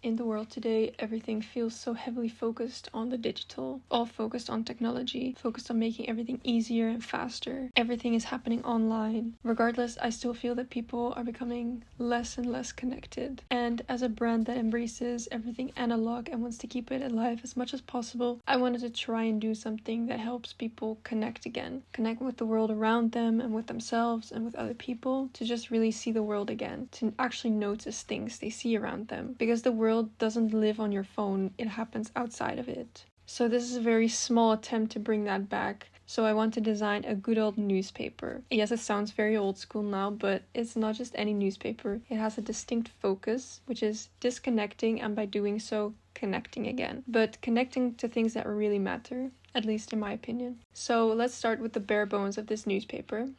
in the world today, everything feels so heavily focused on the digital, all focused on technology, focused on making everything easier and faster. Everything is happening online. Regardless, I still feel that people are becoming less and less connected. And as a brand that embraces everything analog and wants to keep it alive as much as possible, I wanted to try and do something that helps people connect again. Connect with the world around them and with themselves and with other people, to just really see the world again, to actually notice things they see around them. Because the world doesn't live on your phone, it happens outside of it. So this is a very small attempt to bring that back. So I want to design a good old newspaper. Yes, it sounds very old school now, but it's not just any newspaper. It has a distinct focus, which is disconnecting, and by doing so, connecting again. But connecting to things that really matter, at least in my opinion. So let's start with the bare bones of this newspaper.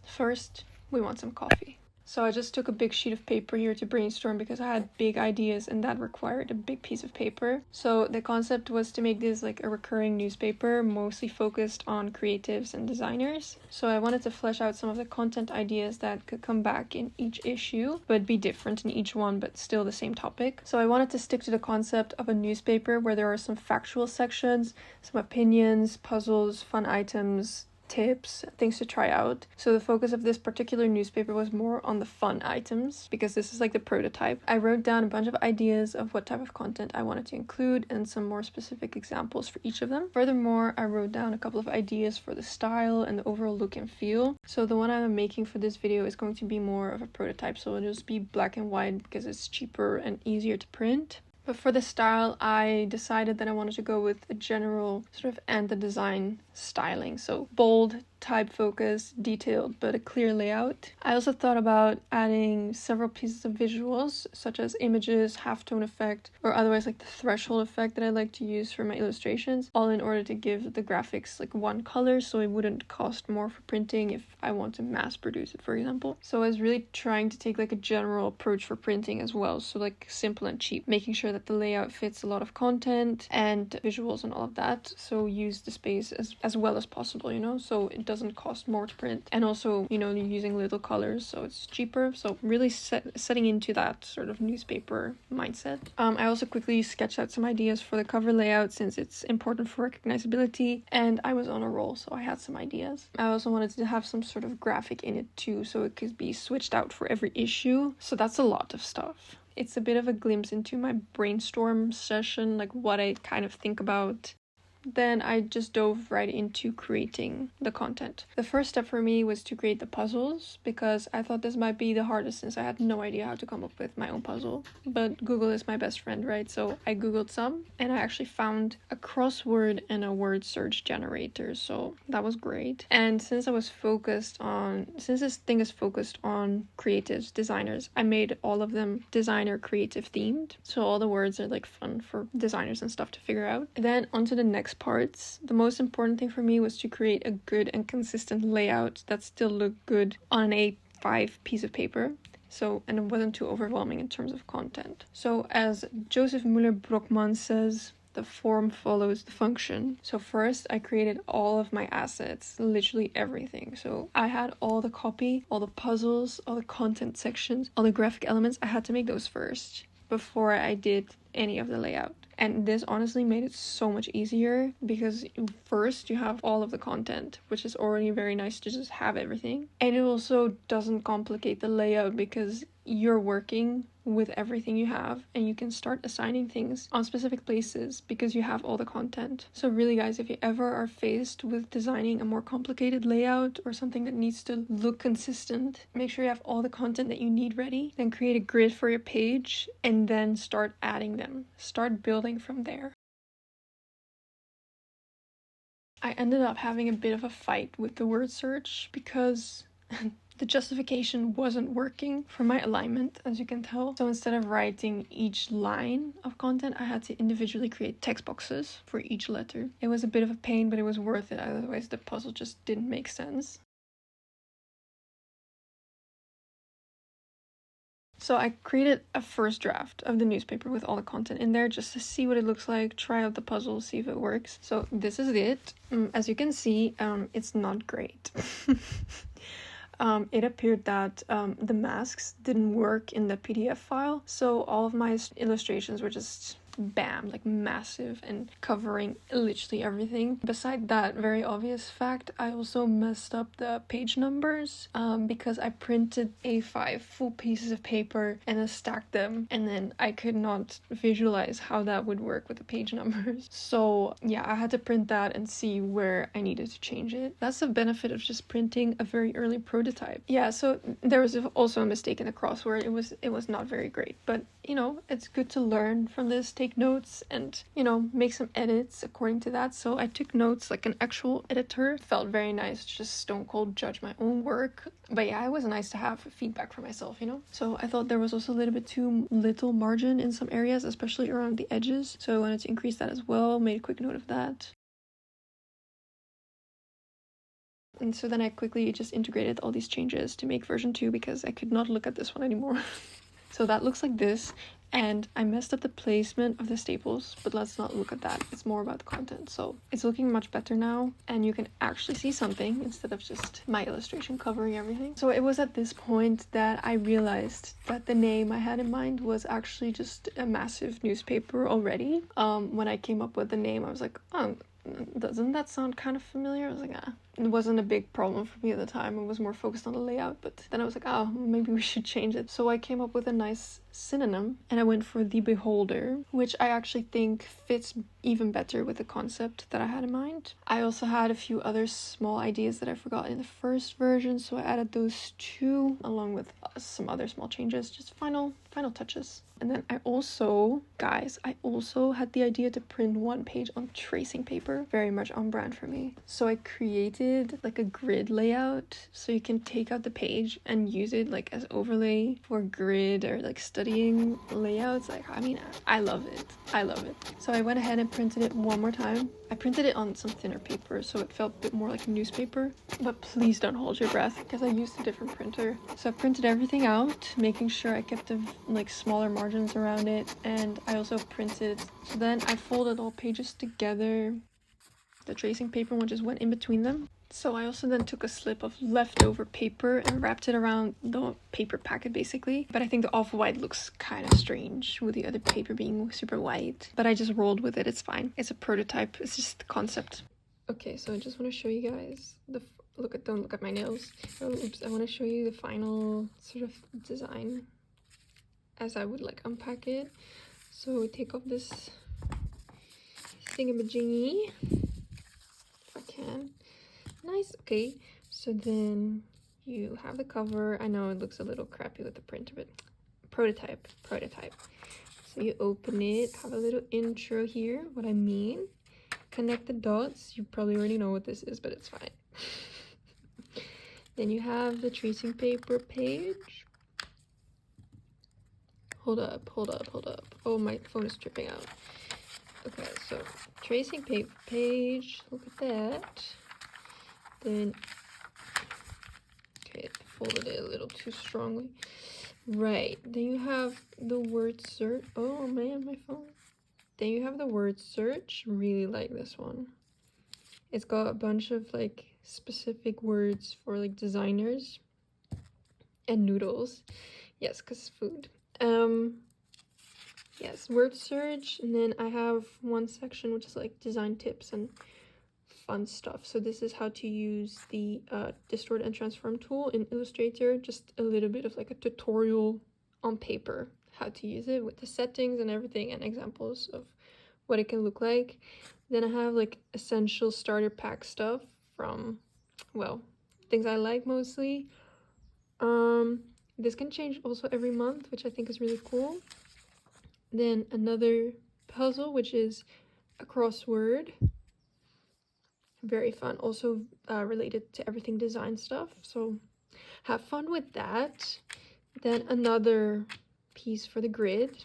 First, we want some coffee. So I just took a big sheet of paper here to brainstorm because I had big ideas and that required a big piece of paper. So the concept was to make this like a recurring newspaper, mostly focused on creatives and designers. So I wanted to flesh out some of the content ideas that could come back in each issue, but be different in each one, but still the same topic. So I wanted to stick to the concept of a newspaper where there are some factual sections, some opinions, puzzles, fun items, tips, things to try out. So the focus of this particular newspaper was more on the fun items, because this is like the prototype. I wrote down a bunch of ideas of what type of content I wanted to include and some more specific examples for each of them. Furthermore, I wrote down a couple of ideas for the style and the overall look and feel. So the one I'm making for this video is going to be more of a prototype, so it'll just be black and white because it's cheaper and easier to print. But for the style, I decided that I wanted to go with a general sort of and the design styling. So bold, type focus, detailed, but a clear layout. I also thought about adding several pieces of visuals, such as images, halftone effect, or otherwise like the threshold effect that I like to use for my illustrations, all in order to give the graphics like one color so it wouldn't cost more for printing if I want to mass produce it, for example. So I was really trying to take like a general approach for printing as well, so like simple and cheap, making sure that the layout fits a lot of content and visuals and all of that, so use the space as well as possible, you know, so it doesn't cost more to print, and also, you know, you're using little colors so it's cheaper. So really setting into that sort of newspaper mindset. I also quickly sketched out some ideas for the cover layout since it's important for recognizability, and I was on a roll, so I had some ideas. I also wanted to have some sort of graphic in it too, so it could be switched out for every issue. So that's a lot of stuff. It's a bit of a glimpse into my brainstorm session, like what I kind of think about. Then I just dove right into creating the content. The first step for me was to create the puzzles, because I thought this might be the hardest since I had no idea how to come up with my own puzzle. But Google is my best friend, right? So I Googled some and I actually found a crossword and a word search generator. So that was great. And since this thing is focused on creatives, designers, I made all of them designer creative themed. So all the words are like fun for designers and stuff to figure out. And then onto the next parts. The most important thing for me was to create a good and consistent layout that still looked good on an A5 piece of paper. So, and it wasn't too overwhelming in terms of content. So as Joseph Müller-Brockmann says, the form follows the function. So first I created all of my assets, literally everything. So I had all the copy, all the puzzles, all the content sections, all the graphic elements. I had to make those first before I did any of the layout. And this honestly made it so much easier, because first you have all of the content, which is already very nice to just have everything. And it also doesn't complicate the layout because you're working with everything you have and you can start assigning things on specific places because you have all the content. So really guys, if you ever are faced with designing a more complicated layout or something that needs to look consistent, make sure you have all the content that you need ready, then create a grid for your page and then start adding them. Start building from there. I ended up having a bit of a fight with the word search because the justification wasn't working for my alignment, as you can tell. So instead of writing each line of content, I had to individually create text boxes for each letter. It was a bit of a pain, but it was worth it, otherwise the puzzle just didn't make sense. So I created a first draft of the newspaper with all the content in there just to see what it looks like, try out the puzzle, see if it works. So this is it. As you can see, it's not great. it appeared that the masks didn't work in the PDF file, so all of my illustrations were just bam, like massive and covering literally everything. Beside that very obvious fact, I also messed up the page numbers because I printed A5 full pieces of paper and then stacked them, and then I could not visualize how that would work with the page numbers. So yeah, I had to print that and see where I needed to change it. That's the benefit of just printing a very early prototype. Yeah, so there was also a mistake in the crossword. It was not very great, but you know, it's good to learn from this, take notes, and you know, make some edits according to that. So I took notes like an actual editor. It felt very nice, just stone cold judge my own work. But yeah, it was nice to have feedback for myself, you know. So I thought there was also a little bit too little margin in some areas, especially around the edges, so I wanted to increase that as well. Made a quick note of that. And so then I quickly just integrated all these changes to make version 2 because I could not look at this one anymore. So that looks like this, and I messed up the placement of the staples, but let's not look at that. It's more about the content. So it's looking much better now, and you can actually see something instead of just my illustration covering everything. So it was at this point that I realized that the name I had in mind was actually just a massive newspaper already. When I came up with the name, I was like, oh, doesn't that sound kind of familiar? I was like, ah. It wasn't a big problem for me at the time. I was more focused on the layout, but then I was like, oh, maybe we should change it. So I came up with a nice synonym, and I went for The Beholder, which I actually think fits even better with the concept that I had in mind. I also had a few other small ideas that I forgot in the first version, so I added those two along with some other small changes, just final touches. And then I also had the idea to print one page on tracing paper, very much on brand for me. So I created like a grid layout, so you can take out the page and use it like as overlay for grid or like studying layouts. Like, I mean, I love it. So I went ahead and printed it one more time. I printed it on some thinner paper, so it felt a bit more like a newspaper, but please don't hold your breath because I used a different printer. So I printed everything out, making sure I kept the like smaller margins around it, and I also printed, so then I folded all pages together. The tracing paper one just went in between them. So I also then took a slip of leftover paper and wrapped it around the paper packet basically. But I think the off-white looks kind of strange with the other paper being super white. But I just rolled with it, it's fine. It's a prototype, it's just the concept. Okay, so I just want to show you guys don't look at my nails. Oh, oops, I want to show you the final sort of design as I would like unpack it. So we take off this thingamajiggy, if I can. Nice. Okay, so then you have the cover. I know it looks a little crappy with the printer, but prototype. So you open it, have a little intro here, what I mean. Connect the dots. You probably already know what this is, but it's fine. Then you have the tracing paper page. Hold up. Oh, my phone is tripping out. Okay, so tracing paper page, look at that. Then, okay, I folded it a little too strongly. Right, then you have the word search. Oh man, my phone. Then you have the word search. Really like this one. It's got a bunch of like specific words for like designers and noodles. Yes, because food. Yes, word search, and then I have one section which is like design tips and fun stuff. So this is how to use the distort and transform tool in Illustrator. Just a little bit of like a tutorial on paper, how to use it with the settings and everything, and examples of what it can look like. Then I have like essential starter pack stuff from, well, things I like mostly. This can change also every month, which I think is really cool. Then another puzzle, which is a crossword. Very fun, also related to everything design stuff, so have fun with that. Then another piece for the grid.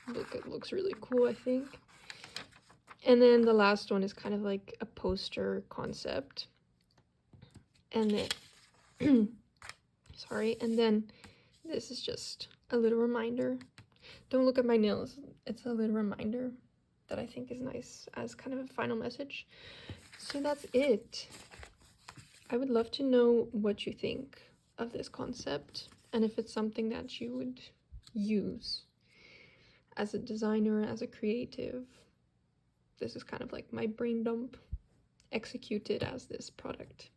Look, it looks really cool, I think. And then the last one is kind of like a poster concept. And then sorry, and then this is just a little reminder. Don't look at my nails. It's a little reminder that I think is nice as kind of a final message. So that's it. I would love to know what you think. of this concept, and if it's something that you would use as a designer, as a creative. This is kind of like my brain dump executed as this product.